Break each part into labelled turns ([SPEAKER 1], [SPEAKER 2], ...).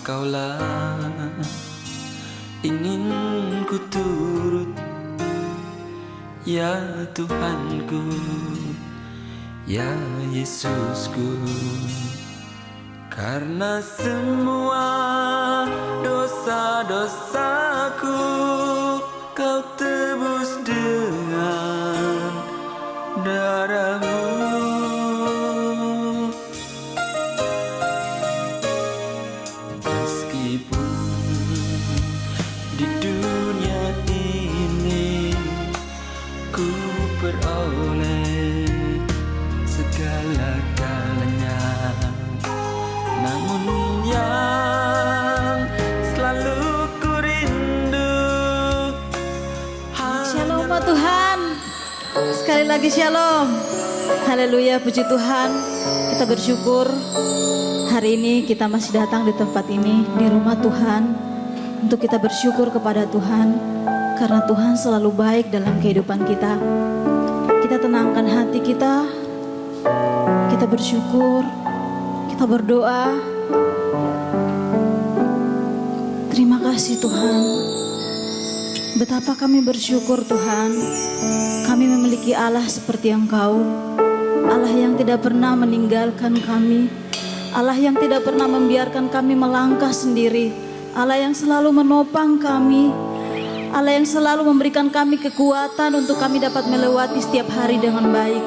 [SPEAKER 1] Engkaulah ingin ku turut, ya Tuhanku, ya Yesusku. Karena semua dosa-dosaku Kau tebus dengan darah-Mu. Meskipun di dunia ini ku peroleh segala-galanya, namun yang selalu ku rindu
[SPEAKER 2] Shalom Tuhan. Sekali lagi shalom. Haleluya, puji Tuhan. Kita bersyukur hari ini kita masih datang di tempat ini, di rumah Tuhan, untuk kita bersyukur kepada Tuhan, karena Tuhan selalu baik dalam kehidupan kita. Kita tenangkan hati kita, kita bersyukur, kita berdoa. Terima kasih Tuhan. Betapa kami bersyukur Tuhan, kami memiliki Allah seperti Engkau, Allah yang tidak pernah meninggalkan kami, Allah yang tidak pernah membiarkan kami melangkah sendiri, Allah yang selalu menopang kami, Allah yang selalu memberikan kami kekuatan untuk kami dapat melewati setiap hari dengan baik.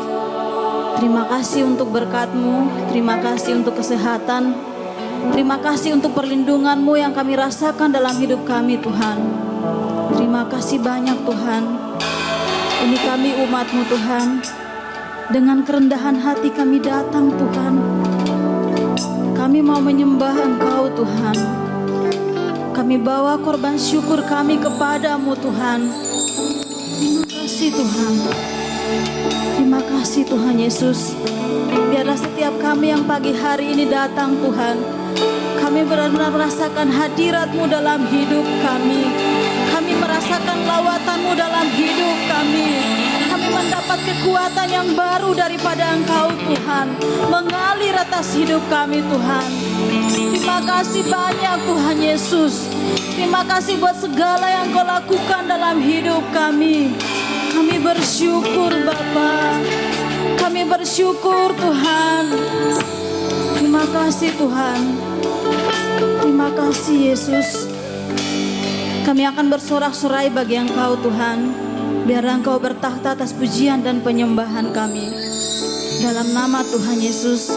[SPEAKER 2] Terima kasih untuk berkat-Mu, terima kasih untuk kesehatan, terima kasih untuk perlindungan-Mu yang kami rasakan dalam hidup kami Tuhan. Terima kasih banyak Tuhan. Ini kami umat-Mu Tuhan, dengan kerendahan hati kami datang Tuhan. Kami mau menyembah Engkau Tuhan. Kami bawa korban syukur kami kepadamu Tuhan. Terima kasih Tuhan. Terima kasih Tuhan Yesus. Biarlah setiap kami yang pagi hari ini datang Tuhan, kami benar-benar merasakan hadirat-Mu dalam hidup kami. Kami merasakan lawatan-Mu dalam hidup kami. Kami mendapat kekuatan yang baru daripada Engkau Tuhan, mengalir atas hidup kami Tuhan. Terima kasih banyak Tuhan Yesus. Terima kasih buat segala yang Kau lakukan dalam hidup kami. Kami bersyukur Bapa. Kami bersyukur Tuhan. Terima kasih Tuhan. Terima kasih Yesus. Kami akan bersorak-sorai bagi Engkau Tuhan. Biarlah Engkau bertakhta atas pujian dan penyembahan kami. Dalam nama Tuhan Yesus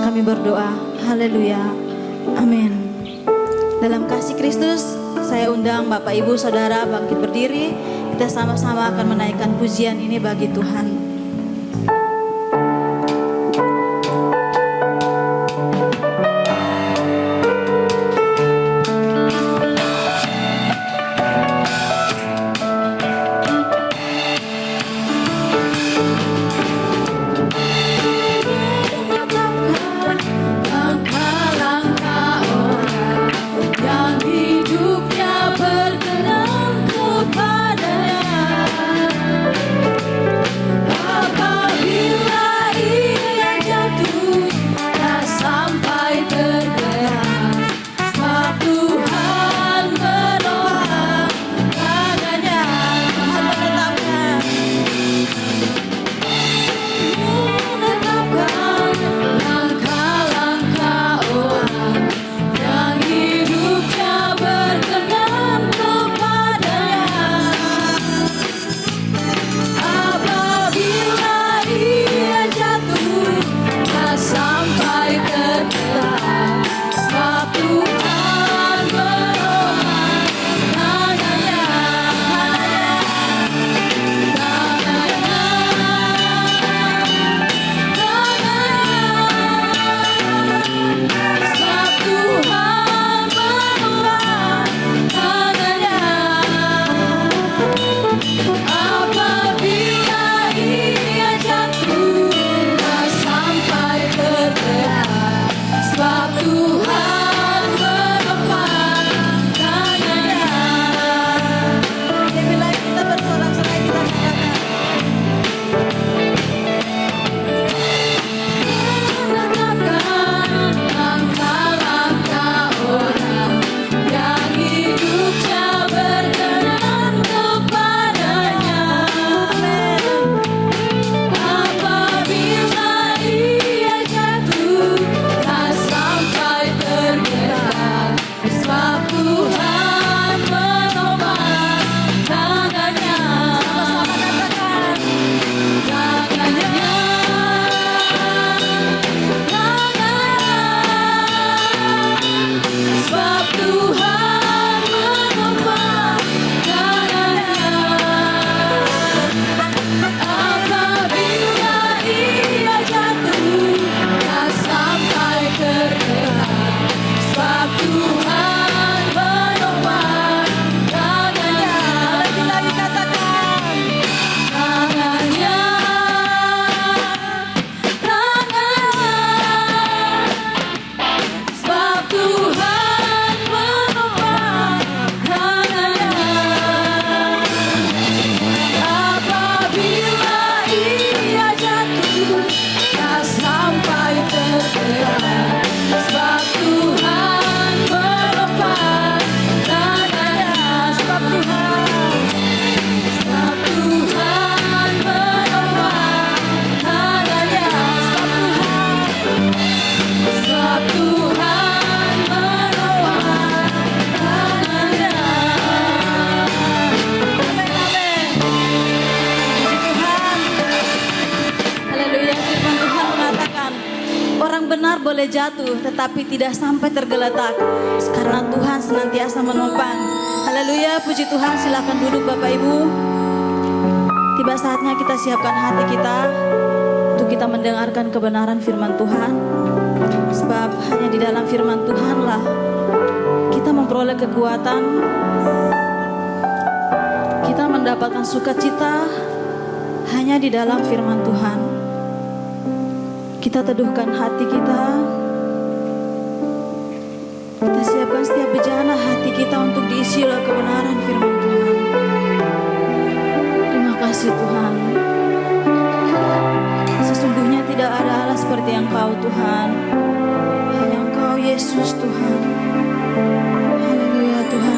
[SPEAKER 2] kami berdoa. Haleluya. Amin. Dalam kasih Kristus, saya undang Bapak Ibu Saudara bangkit berdiri. Kita sama-sama akan menaikkan pujian ini bagi Tuhan.
[SPEAKER 3] Hidupnya berkenan kepadanya.
[SPEAKER 2] benar boleh jatuh, tetapi tidak sampai tergeletak, karena Tuhan senantiasa menopang. Haleluya, puji Tuhan. Silakan duduk Bapak Ibu. Tiba saatnya kita siapkan hati kita untuk kita mendengarkan kebenaran firman Tuhan. Sebab hanya di dalam firman Tuhanlah kita memperoleh kekuatan, kita mendapatkan sukacita hanya di dalam firman Tuhan. Kita teduhkan hati kita, kita siapkan setiap bejana hati kita untuk diisi oleh kebenaran firman Tuhan. Terima kasih Tuhan. Sesungguhnya tidak ada Allah seperti Engkau Tuhan, hanya Engkau Yesus Tuhan. Haleluya Tuhan.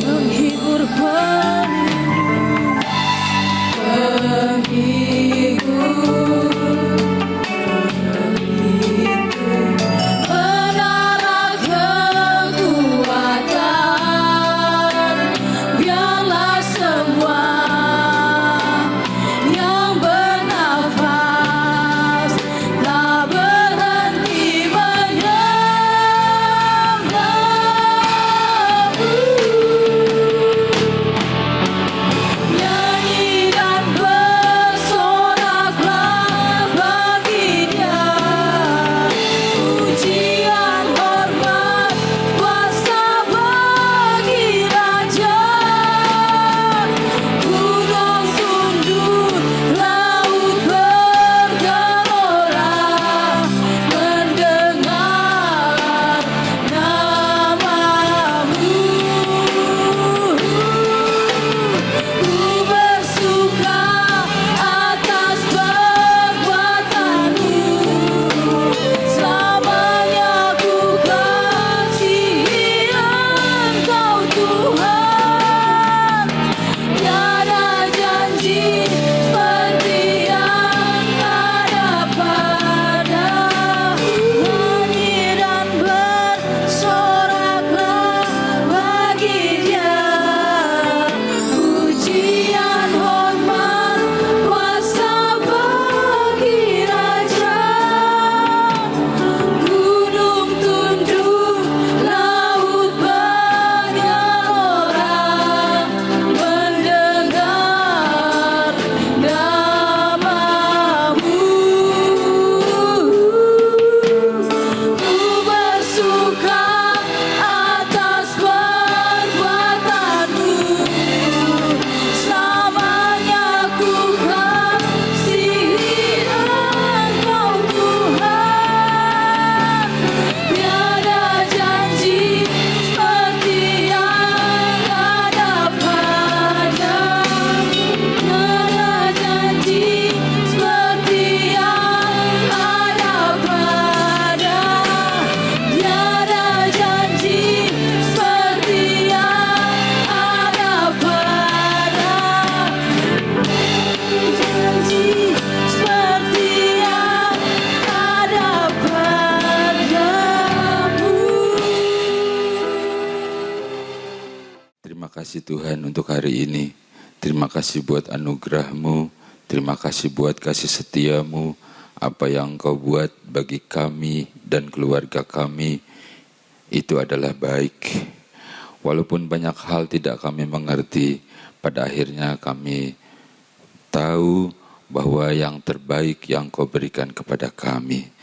[SPEAKER 3] Menghibur kasih Tuhan untuk hari ini. Terima kasih buat anugerah-Mu. Terima kasih buat kasih setia-Mu. Apa yang Engkau buat bagi kami dan keluarga kami, itu adalah baik. Walaupun banyak hal tidak kami mengerti, pada akhirnya kami tahu bahwa yang terbaik yang Kau berikan kepada kami.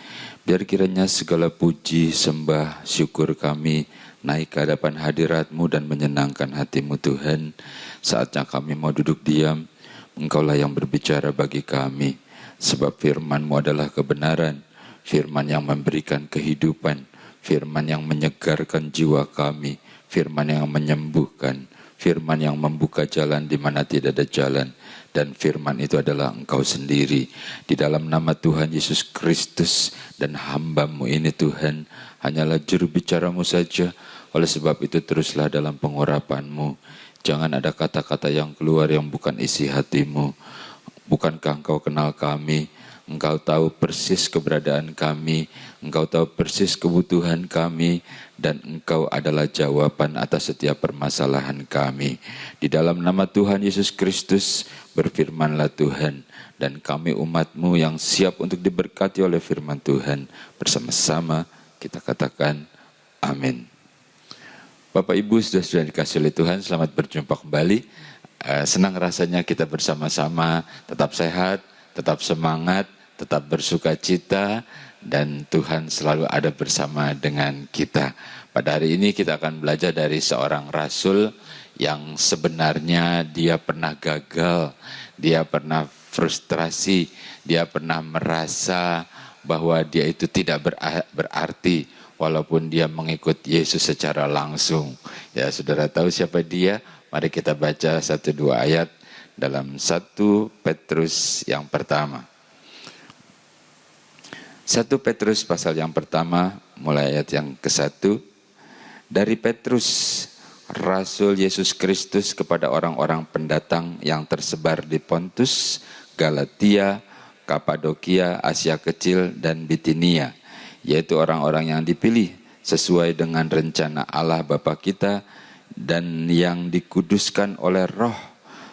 [SPEAKER 3] Biar kiranya segala puji, sembah, syukur kami naik ke hadapan hadirat-Mu dan menyenangkan hati-Mu Tuhan. Saatnya kami mau duduk diam, Engkaulah yang berbicara bagi kami. Sebab firman-Mu adalah kebenaran, firman yang memberikan kehidupan, firman yang menyegarkan jiwa kami, firman yang menyembuhkan, firman yang membuka jalan di mana tidak ada jalan. Dan firman itu adalah Engkau sendiri. Di dalam nama Tuhan Yesus Kristus dan hamba-Mu ini Tuhan, hanyalah juru bicara-Mu saja. Oleh sebab itu teruslah dalam pengurapan-Mu. Jangan ada kata-kata yang keluar yang bukan isi hati-Mu. Bukankah Engkau kenal kami? Engkau tahu persis keberadaan kami, Engkau tahu persis kebutuhan kami, dan Engkau adalah jawaban atas setiap permasalahan kami. Di dalam nama Tuhan Yesus Kristus, berfirmanlah Tuhan, dan kami umat-Mu yang siap untuk diberkati oleh firman Tuhan. Bersama-sama kita katakan amin. Bapak Ibu sudah dikasih oleh Tuhan, selamat berjumpa kembali. Senang rasanya kita bersama-sama, tetap sehat, tetap semangat, tetap bersuka cita, dan Tuhan selalu ada bersama dengan kita. Pada hari ini kita akan belajar dari seorang rasul yang sebenarnya dia pernah gagal, dia pernah frustrasi, dia pernah merasa bahwa dia itu tidak berarti walaupun dia mengikut Yesus secara langsung. Ya, saudara tahu siapa dia? Mari kita baca 1-2 ayat dalam 1 Petrus yang pertama. 1 Petrus pasal yang pertama, mulai ayat yang ke-1. Dari Petrus, Rasul Yesus Kristus kepada orang-orang pendatang yang tersebar di Pontus, Galatia, Kapadokia, Asia Kecil, dan Bitinia, yaitu orang-orang yang dipilih sesuai dengan rencana Allah Bapa kita dan yang dikuduskan oleh Roh,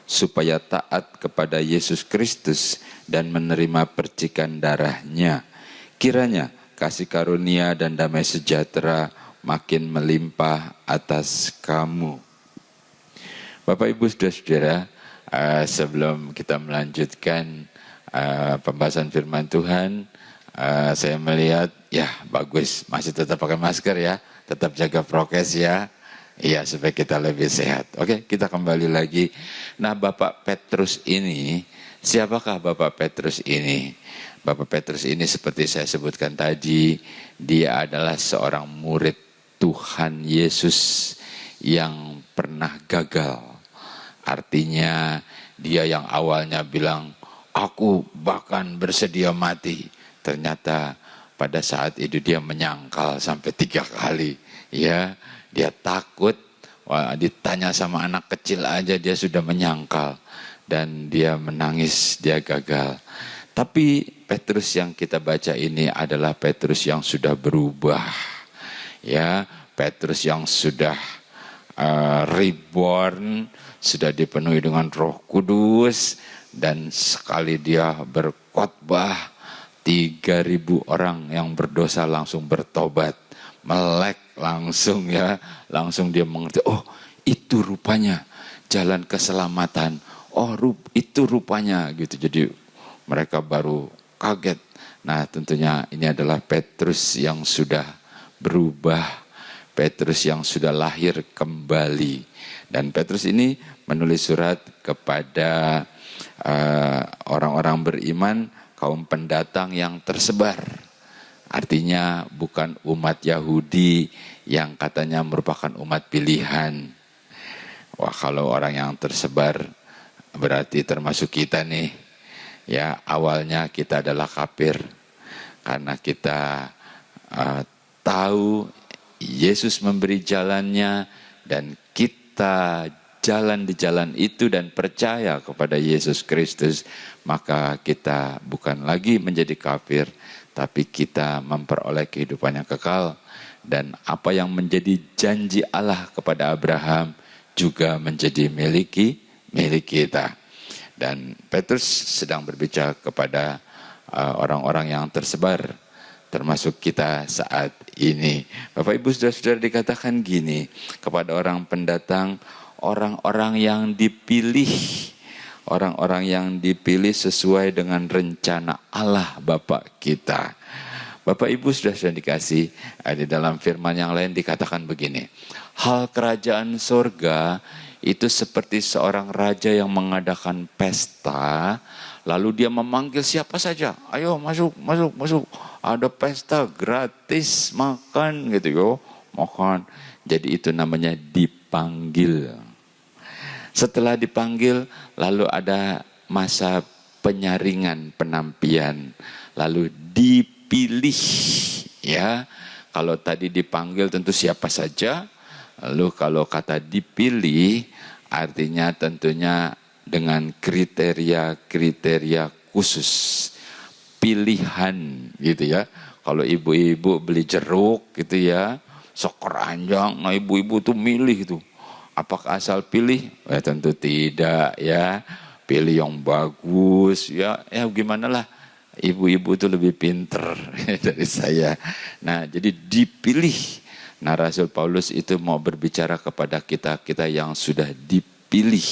[SPEAKER 3] supaya taat kepada Yesus Kristus dan menerima percikan darah-Nya. Kiranya kasih karunia dan damai sejahtera makin melimpah atas kamu. Bapak Ibu saudara-saudara, sebelum kita melanjutkan pembahasan firman Tuhan, saya melihat ya bagus, masih tetap pakai masker ya, tetap jaga prokes ya. Iya, supaya kita lebih sehat. Oke, kita kembali lagi. Nah, Bapak Petrus ini, siapakah Bapak Petrus ini? Bapak Petrus ini seperti saya sebutkan tadi, dia adalah seorang murid Tuhan Yesus yang pernah gagal. Artinya, dia yang awalnya bilang, aku bahkan bersedia mati. Ternyata pada saat itu dia menyangkal sampai 3 kali. Ya, dia takut, ditanya sama anak kecil aja dia sudah menyangkal. Dan dia menangis, dia gagal. Tapi Petrus yang kita baca ini adalah Petrus yang sudah berubah. Ya, Petrus yang sudah reborn, sudah dipenuhi dengan Roh Kudus. Dan sekali dia berkhotbah, 3.000 orang yang berdosa langsung bertobat. Melek langsung ya, langsung dia mengerti, oh itu rupanya jalan keselamatan, oh itu rupanya gitu. Jadi mereka baru kaget. Nah tentunya ini adalah Petrus yang sudah berubah, Petrus yang sudah lahir kembali. Dan Petrus ini menulis surat kepada orang-orang beriman, kaum pendatang yang tersebar. Artinya bukan umat Yahudi yang katanya merupakan umat pilihan. Wah, kalau orang yang tersebar berarti termasuk kita nih. Ya, awalnya kita adalah kafir karena kita tahu Yesus memberi jalannya dan kita jalan di jalan itu dan percaya kepada Yesus Kristus, maka kita bukan lagi menjadi kafir, tapi kita memperoleh kehidupan yang kekal. Dan apa yang menjadi janji Allah kepada Abraham juga menjadi milik kita. Dan Petrus sedang berbicara kepada orang-orang yang tersebar, termasuk kita saat ini. Bapak Ibu Saudara-saudara, dikatakan gini kepada orang pendatang, orang-orang yang dipilih, orang-orang yang dipilih sesuai dengan rencana Allah Bapa kita. Bapak Ibu sudah dikasih, di dalam firman yang lain dikatakan begini, hal kerajaan surga itu seperti seorang raja yang mengadakan pesta, lalu dia memanggil siapa saja, ayo masuk, ada pesta gratis, makan gitu yo, makan. Jadi itu namanya dipanggil. Setelah dipanggil, lalu ada masa penyaringan, penampian, lalu dipilih, ya. Kalau tadi dipanggil tentu siapa saja, lalu kalau kata dipilih artinya tentunya dengan kriteria-kriteria khusus, pilihan gitu ya. Kalau ibu-ibu beli jeruk gitu ya, sekeranjang, nah ibu-ibu tuh milih tuh. Apakah asal pilih? Ya tentu tidak ya. Pilih yang bagus ya gimana lah. Ibu-ibu itu lebih pinter dari saya. Nah, jadi dipilih. Nah, Rasul Paulus itu mau berbicara kepada kita yang sudah dipilih.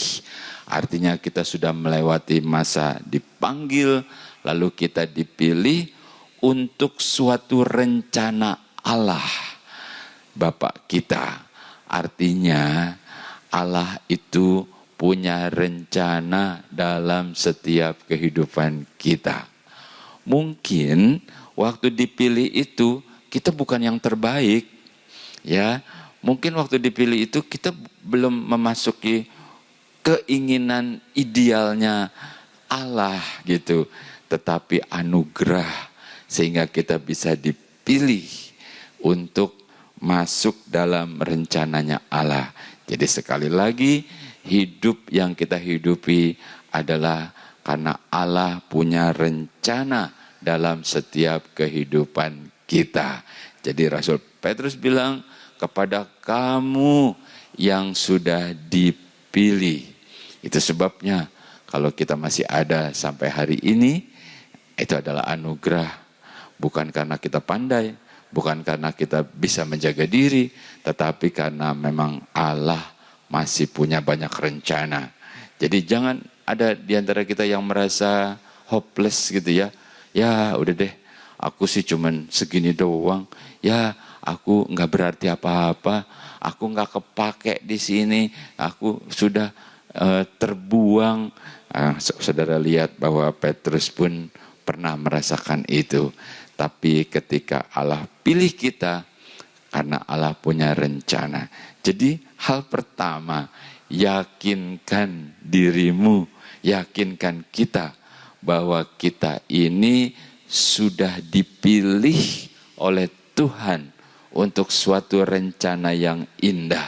[SPEAKER 3] Artinya kita sudah melewati masa dipanggil, lalu kita dipilih untuk suatu rencana Allah Bapa kita. Artinya Allah itu punya rencana dalam setiap kehidupan kita. Mungkin waktu dipilih itu kita bukan yang terbaik, ya. Mungkin waktu dipilih itu kita belum memasuki keinginan idealnya Allah gitu. Tetapi anugerah sehingga kita bisa dipilih untuk masuk dalam rencananya Allah. Jadi sekali lagi, hidup yang kita hidupi adalah karena Allah punya rencana dalam setiap kehidupan kita. Jadi Rasul Petrus bilang kepada kamu yang sudah dipilih. Itu sebabnya kalau kita masih ada sampai hari ini, itu adalah anugerah. Bukan karena kita pandai, bukan karena kita bisa menjaga diri, tetapi karena memang Allah masih punya banyak rencana. Jadi jangan ada di antara kita yang merasa hopeless gitu ya. Ya udah deh, aku sih cuman segini doang. Ya aku nggak berarti apa-apa. Aku nggak kepake di sini. Aku sudah terbuang. Saudara lihat bahwa Petrus pun pernah merasakan itu. Tapi ketika Allah pilih kita, karena Allah punya rencana. Jadi hal pertama, yakinkan dirimu, yakinkan kita bahwa kita ini sudah dipilih oleh Tuhan untuk suatu rencana yang indah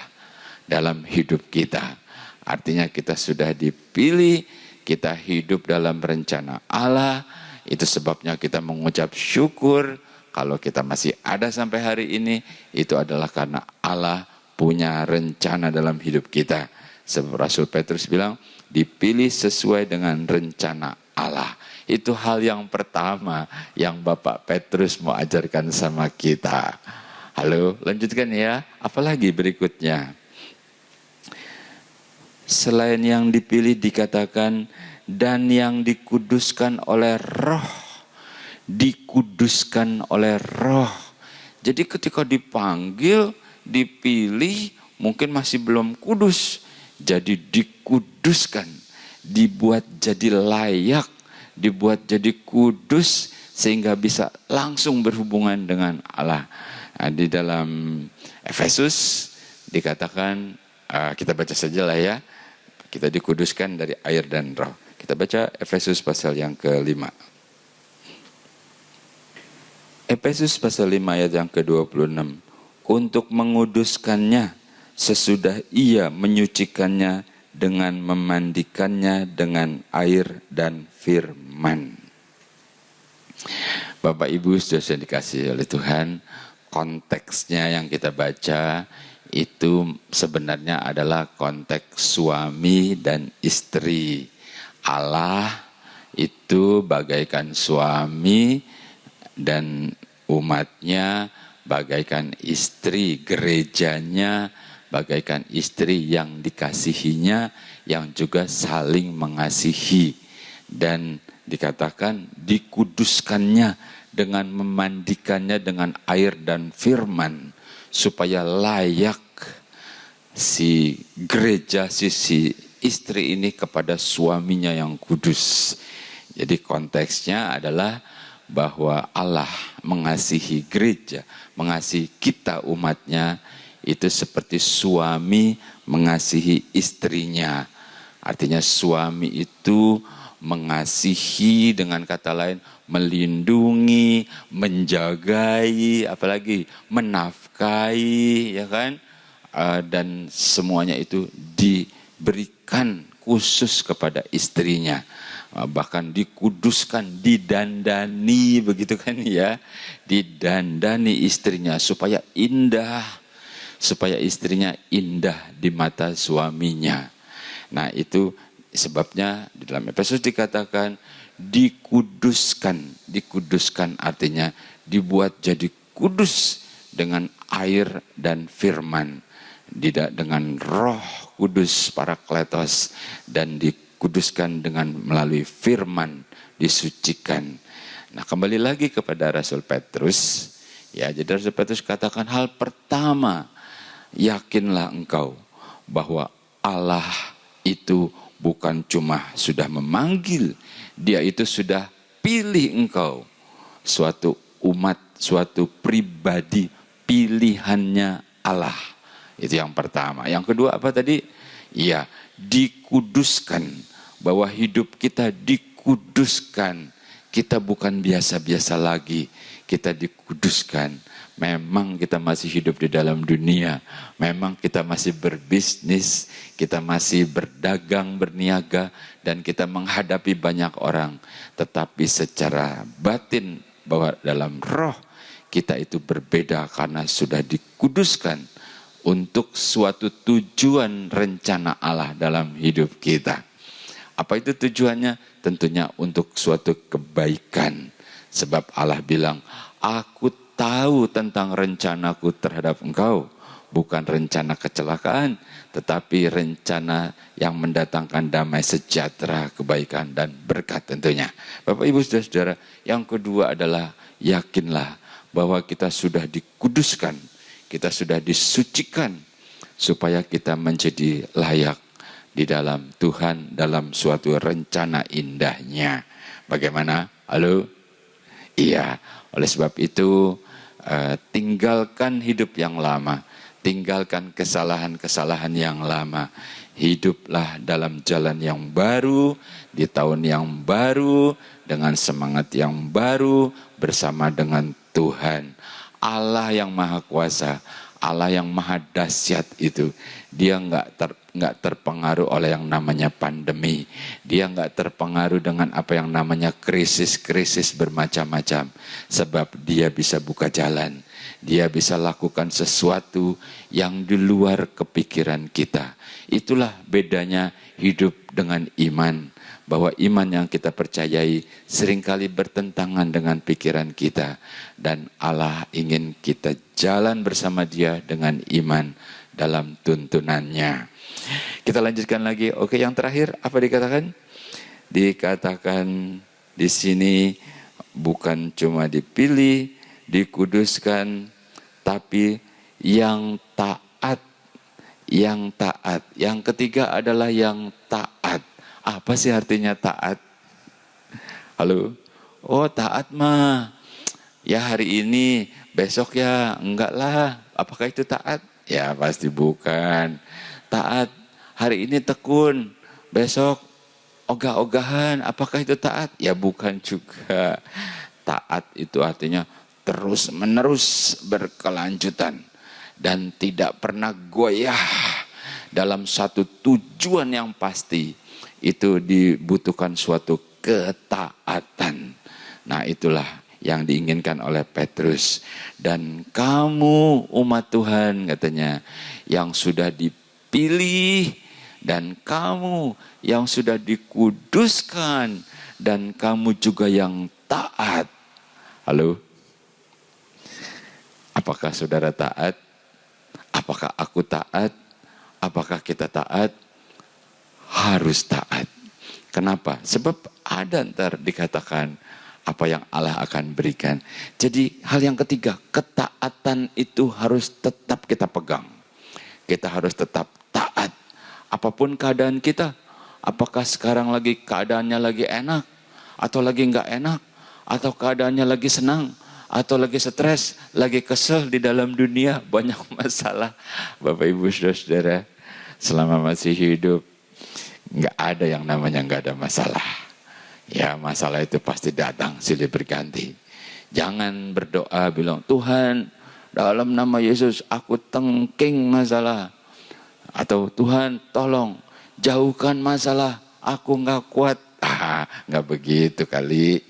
[SPEAKER 3] dalam hidup kita. Artinya kita sudah dipilih, kita hidup dalam rencana Allah. Itu sebabnya kita mengucap syukur kalau kita masih ada sampai hari ini. Itu adalah karena Allah punya rencana dalam hidup kita. Sebab Rasul Petrus bilang, dipilih sesuai dengan rencana Allah. Itu hal yang pertama yang Bapak Petrus mau ajarkan sama kita. Halo, lanjutkan ya. Apalagi berikutnya? Selain yang dipilih dikatakan, dan yang dikuduskan oleh Roh. Dikuduskan oleh Roh. Jadi ketika dipanggil, dipilih, mungkin masih belum kudus. Jadi dikuduskan, dibuat jadi layak, dibuat jadi kudus, sehingga bisa langsung berhubungan dengan Allah. Nah, di dalam Efesus dikatakan, kita baca saja lah ya, kita dikuduskan dari air dan roh. Kita baca Efesus pasal yang ke-5. Efesus pasal 5 ayat yang ke-26. Untuk menguduskannya sesudah ia menyucikannya dengan memandikannya dengan air dan firman. Bapak Ibu sudah dikasih oleh Tuhan, konteksnya yang kita baca itu sebenarnya adalah konteks suami dan istri. Allah itu bagaikan suami dan umatnya bagaikan istri, gerejanya bagaikan istri yang dikasihinya, yang juga saling mengasihi. Dan dikatakan dikuduskannya dengan memandikannya dengan air dan firman, supaya layak si gereja, si istri ini kepada suaminya yang kudus. Jadi konteksnya adalah bahwa Allah mengasihi gereja, mengasihi kita umatnya, itu seperti suami mengasihi istrinya. Artinya suami itu mengasihi, dengan kata lain melindungi, menjagai, apalagi menafkahi, ya kan? Dan semuanya itu diberikan khusus kepada istrinya. Bahkan dikuduskan, didandani, begitu kan ya? Didandani istrinya supaya indah, supaya istrinya indah di mata suaminya. Nah, itu sebabnya di dalam Efesus dikatakan dikuduskan. Dikuduskan artinya dibuat jadi kudus dengan air dan firman, dengan Roh Kudus Parakletos, dan dikuduskan dengan melalui firman, disucikan. Nah, kembali lagi kepada Rasul Petrus. Ya, jadi Rasul Petrus katakan hal pertama, yakinlah engkau bahwa Allah itu bukan cuma sudah memanggil, Dia itu sudah pilih engkau, suatu umat, suatu pribadi pilihannya Allah. Itu yang pertama. Yang kedua apa tadi? Ya, dikuduskan, bahwa hidup kita dikuduskan. Kita bukan biasa-biasa lagi, kita dikuduskan. Memang kita masih hidup di dalam dunia, memang kita masih berbisnis, kita masih berdagang, berniaga, dan kita menghadapi banyak orang. Tetapi secara batin, bahwa dalam roh kita itu berbeda karena sudah dikuduskan untuk suatu tujuan rencana Allah dalam hidup kita. Apa itu tujuannya? Tentunya untuk suatu kebaikan. Sebab Allah bilang, aku tahu tentang rencanaku terhadap engkau. Bukan rencana kecelakaan, tetapi rencana yang mendatangkan damai sejahtera, kebaikan, dan berkat tentunya. Bapak, Ibu, Saudara-saudara, yang kedua adalah yakinlah bahwa kita sudah dikuduskan, kita sudah disucikan, supaya kita menjadi layak di dalam Tuhan, dalam suatu rencana indahnya. Bagaimana? Halo? Iya, oleh sebab itu tinggalkan hidup yang lama, tinggalkan kesalahan-kesalahan yang lama. Hiduplah dalam jalan yang baru, di tahun yang baru, dengan semangat yang baru, bersama dengan Tuhan. Allah yang Maha Kuasa, Allah yang Maha Dahsyat itu, Dia nggak terpengaruh oleh yang namanya pandemi. Dia nggak terpengaruh dengan apa yang namanya krisis-krisis bermacam-macam. Sebab Dia bisa buka jalan. Dia bisa lakukan sesuatu yang di luar kepikiran kita. Itulah bedanya hidup dengan iman. Bahwa iman yang kita percayai seringkali bertentangan dengan pikiran kita. Dan Allah ingin kita jalan bersama Dia dengan iman dalam tuntunannya. Kita lanjutkan lagi. Oke, yang terakhir apa dikatakan? Dikatakan di sini bukan cuma dipilih, dikuduskan, tapi yang taat. Yang taat. Yang ketiga adalah yang taat. Apa sih artinya taat? Halo? Oh, taat mah ya hari ini, besok ya enggak lah. Apakah itu taat? Ya pasti bukan. Taat hari ini tekun, besok ogah-ogahan. Apakah itu taat? Ya bukan juga. Taat itu artinya terus menerus berkelanjutan dan tidak pernah goyah dalam satu tujuan yang pasti. Itu dibutuhkan suatu ketaatan. Nah, itulah yang diinginkan oleh Petrus. Dan kamu umat Tuhan katanya yang sudah dipilih, dan kamu yang sudah dikuduskan, dan kamu juga yang taat. Halo? Apakah saudara taat? Apakah aku taat? Apakah kita taat? Harus taat. Kenapa? Sebab ada ntar dikatakan apa yang Allah akan berikan. Jadi hal yang ketiga, ketaatan itu harus tetap kita pegang. Kita harus tetap taat. Apapun keadaan kita, apakah sekarang lagi keadaannya lagi enak, atau lagi nggak enak, atau keadaannya lagi senang, atau lagi stres, lagi kesel di dalam dunia, banyak masalah. Bapak Ibu Saudara, selama masih hidup, nggak ada yang namanya nggak ada masalah. Ya, masalah itu pasti datang silih berganti. Jangan berdoa bilang, Tuhan dalam nama Yesus aku tengking masalah. Atau Tuhan tolong jauhkan masalah, aku nggak kuat. Nggak begitu kali.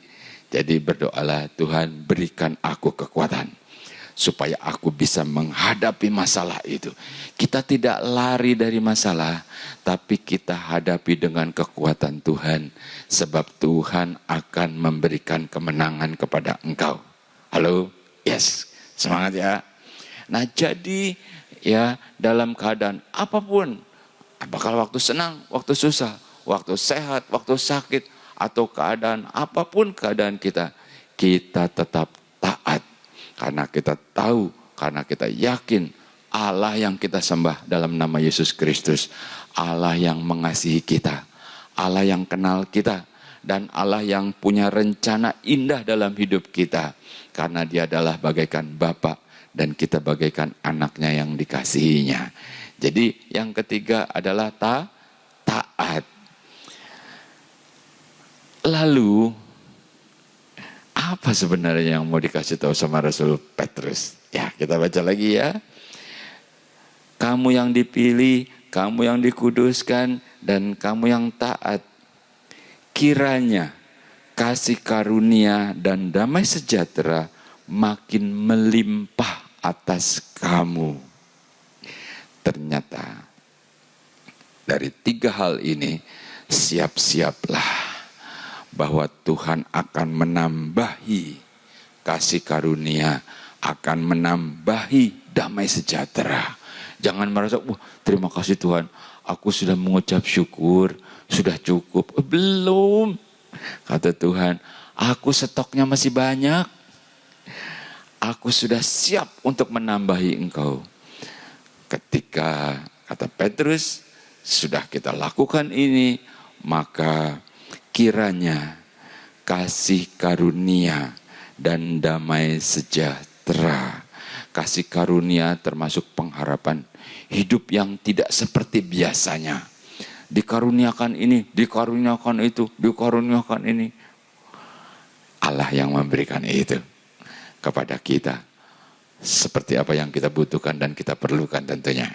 [SPEAKER 3] Jadi berdoalah, Tuhan berikan aku kekuatan supaya aku bisa menghadapi masalah itu. Kita tidak lari dari masalah, tapi kita hadapi dengan kekuatan Tuhan. Sebab Tuhan akan memberikan kemenangan kepada engkau. Halo? Yes. Semangat ya. Nah jadi ya dalam keadaan apapun, apakah waktu senang, waktu susah, waktu sehat, waktu sakit, atau keadaan apapun keadaan kita, kita tetap taat. Karena kita tahu, karena kita yakin Allah yang kita sembah dalam nama Yesus Kristus, Allah yang mengasihi kita, Allah yang kenal kita, dan Allah yang punya rencana indah dalam hidup kita. Karena Dia adalah bagaikan Bapa dan kita bagaikan anaknya yang dikasihinya. Jadi yang ketiga adalah taat. Lalu apa sebenarnya yang mau dikasih tahu sama Rasul Petrus? Ya, kita baca lagi ya. Kamu yang dipilih, kamu yang dikuduskan, dan kamu yang taat. Kiranya kasih karunia dan damai sejahtera makin melimpah atas kamu. Ternyata dari tiga hal ini, siap-siaplah bahwa Tuhan akan menambahi kasih karunia, akan menambahi damai sejahtera. Jangan merasa, wah terima kasih Tuhan, aku sudah mengucap syukur, sudah cukup. Belum, kata Tuhan, aku stoknya masih banyak. Aku sudah siap untuk menambahi engkau. Ketika kata Petrus, sudah kita lakukan ini, maka kiranya kasih karunia dan damai sejahtera. Kasih karunia termasuk pengharapan hidup yang tidak seperti biasanya. Dikaruniakan ini, dikaruniakan itu, dikaruniakan ini. Allah yang memberikan itu kepada kita. Seperti apa yang kita butuhkan dan kita perlukan tentunya.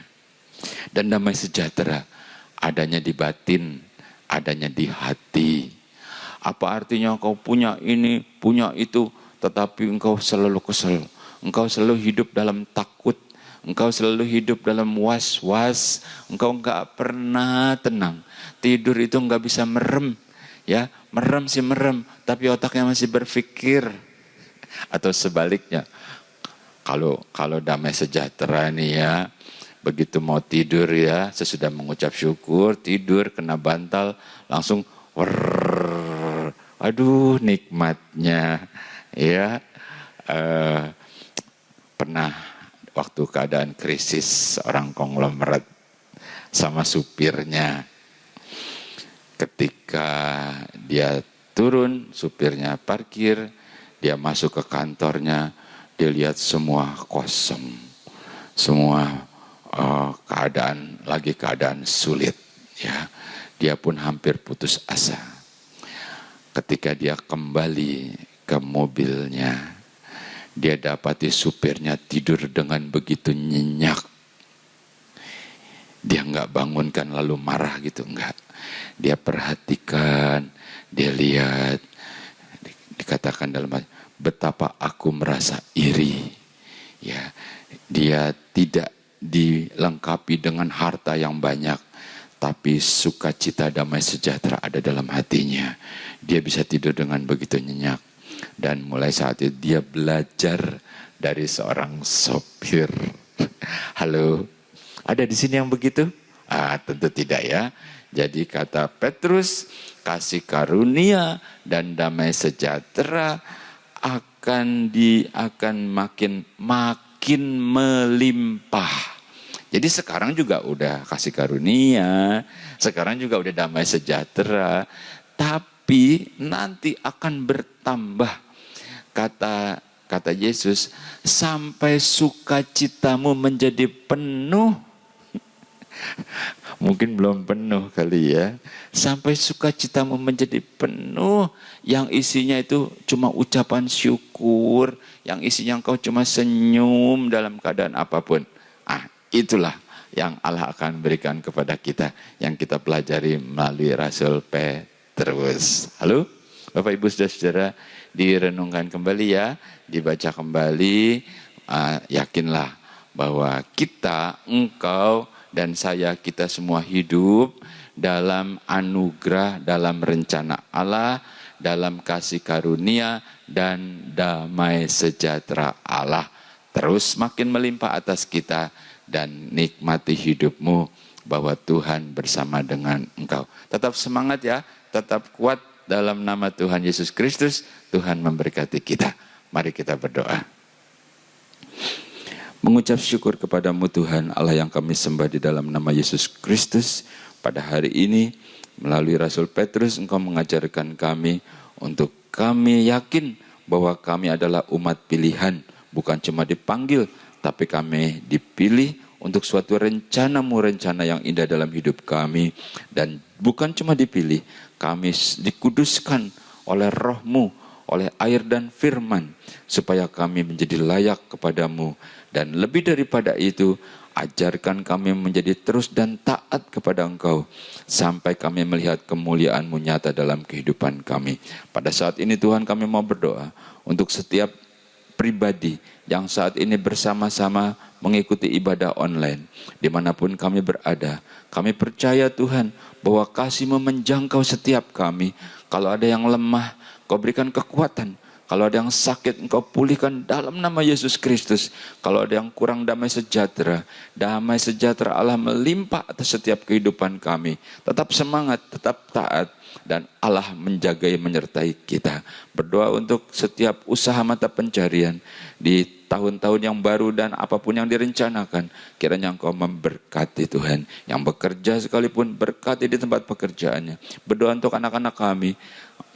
[SPEAKER 3] Dan damai sejahtera adanya di batin, adanya di hati. Apa artinya engkau punya ini, punya itu, tetapi engkau selalu kesel. Engkau selalu hidup dalam takut. Engkau selalu hidup dalam was-was. Engkau enggak pernah tenang. Tidur itu enggak bisa merem. Ya, merem sih merem, tapi otaknya masih berpikir. Atau sebaliknya. Kalau damai sejahtera nih ya, begitu mau tidur ya, sesudah mengucap syukur, tidur kena bantal, langsung warrrr, aduh nikmatnya ya. Pernah waktu keadaan krisis orang konglomerat sama supirnya, ketika dia turun, supirnya parkir, dia masuk ke kantornya, dia lihat semua kosong, semua keadaan sulit ya. Dia pun hampir putus asa. Ketika dia kembali ke mobilnya, dia dapati supirnya tidur dengan begitu nyenyak. Dia enggak bangunkan lalu marah gitu, enggak. Dia perhatikan, dia lihat, dikatakan dalam hati, betapa aku merasa iri. Ya, dia tidak dilengkapi dengan harta yang banyak, tapi sukacita damai sejahtera ada dalam hatinya. Dia bisa tidur dengan begitu nyenyak. Dan mulai saat itu dia belajar dari seorang sopir. Halo, ada di sini yang begitu? Tentu tidak ya. Jadi kata Petrus, kasih karunia dan damai sejahtera akan makin melimpah. Jadi sekarang juga udah kasih karunia, sekarang juga udah damai sejahtera, tapi nanti akan bertambah. Kata Yesus, sampai sukacitamu menjadi penuh. Mungkin belum penuh kali ya. Sampai sukacitamu menjadi penuh, yang isinya itu cuma ucapan syukur, yang isinya engkau cuma senyum dalam keadaan apapun. Itulah yang Allah akan berikan kepada kita, yang kita pelajari melalui Rasul Petrus. Halo, Bapak Ibu Saudara, direnungkan kembali ya, dibaca kembali. Yakinlah bahwa kita, engkau dan saya, kita semua hidup dalam anugerah, dalam rencana Allah, dalam kasih karunia dan damai sejahtera Allah. Terus makin melimpah atas kita, dan nikmati hidupmu bahwa Tuhan bersama dengan engkau. Tetap semangat ya, tetap kuat dalam nama Tuhan Yesus Kristus. Tuhan memberkati kita. Mari kita berdoa. Mengucap syukur kepadamu Tuhan Allah yang kami sembah di dalam nama Yesus Kristus. Pada hari ini melalui Rasul Petrus engkau mengajarkan kami untuk kami yakin bahwa kami adalah umat pilihan. Bukan cuma dipanggil, tapi kami dipilih untuk suatu rencanamu, rencana yang indah dalam hidup kami. Dan bukan cuma dipilih, kami dikuduskan oleh roh-Mu, oleh air dan firman, supaya kami menjadi layak kepadamu. Dan lebih daripada itu, ajarkan kami menjadi terus dan taat kepada Engkau, sampai kami melihat kemuliaan-Mu nyata dalam kehidupan kami. Pada saat ini Tuhan, kami mau berdoa untuk setiap pribadi yang saat ini bersama-sama mengikuti ibadah online, dimanapun kami berada. Kami percaya Tuhan bahwa kasih-Mu menjangkau setiap kami. Kalau ada yang lemah, Kau berikan kekuatan. Kalau ada yang sakit, Engkau pulihkan dalam nama Yesus Kristus. Kalau ada yang kurang damai sejahtera Allah melimpah atas setiap kehidupan kami. Tetap semangat, tetap taat, dan Allah menjagai menyertai kita. Berdoa untuk setiap usaha mata pencarian di tahun-tahun yang baru dan apapun yang direncanakan. Kiranya Engkau memberkati Tuhan. Yang bekerja sekalipun berkati di tempat pekerjaannya. Berdoa untuk anak-anak kami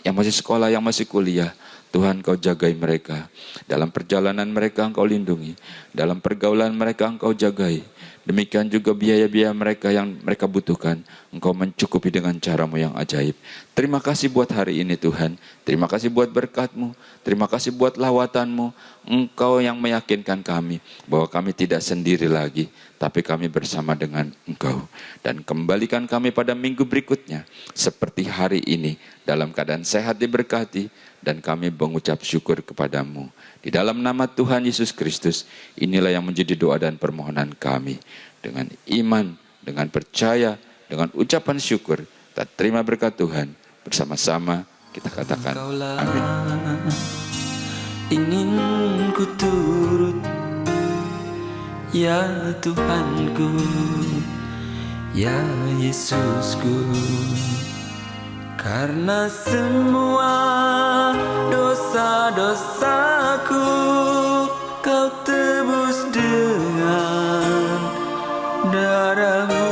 [SPEAKER 3] yang masih sekolah, yang masih kuliah. Tuhan, Engkau jagai mereka. Dalam perjalanan mereka Engkau lindungi. Dalam pergaulan mereka Engkau jagai. Demikian juga biaya-biaya mereka yang mereka butuhkan. Engkau mencukupi dengan cara-Mu yang ajaib. Terima kasih buat hari ini Tuhan. Terima kasih buat berkat-Mu. Terima kasih buat lawatan-Mu. Engkau yang meyakinkan kami bahwa kami tidak sendiri lagi, tapi kami bersama dengan Engkau. Dan kembalikan kami pada minggu berikutnya, seperti hari ini, dalam keadaan sehat diberkati, dan kami mengucap syukur kepadamu. Di dalam nama Tuhan Yesus Kristus, inilah yang menjadi doa dan permohonan kami. Dengan iman, dengan percaya, dengan ucapan syukur, kita terima berkat Tuhan. Bersama-sama kita katakan amin.
[SPEAKER 1] Ingin ku turut, ya Tuhanku, ya Yesusku. Karena semua dosa-dosaku Kau tebus dengan darah-Mu.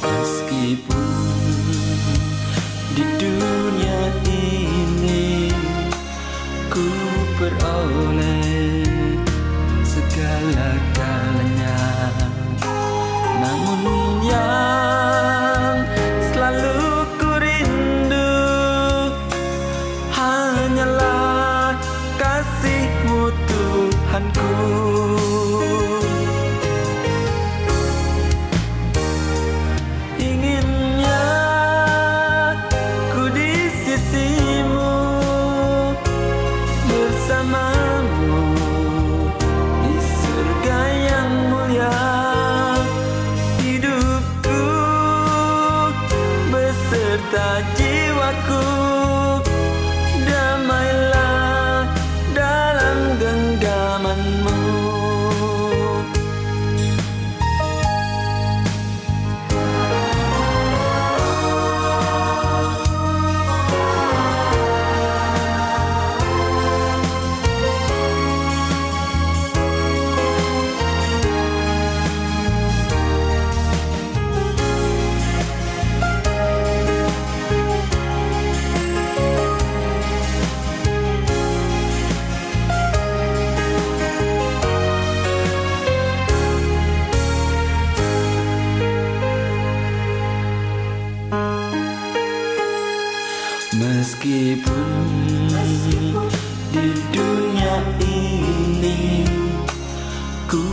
[SPEAKER 1] Meskipun di dunia ini ku peroleh segala-galanya, namun yang selalu ku rindu hanyalah kasih-Mu Tuhanku. Inginnya Meskipun di dunia ini ku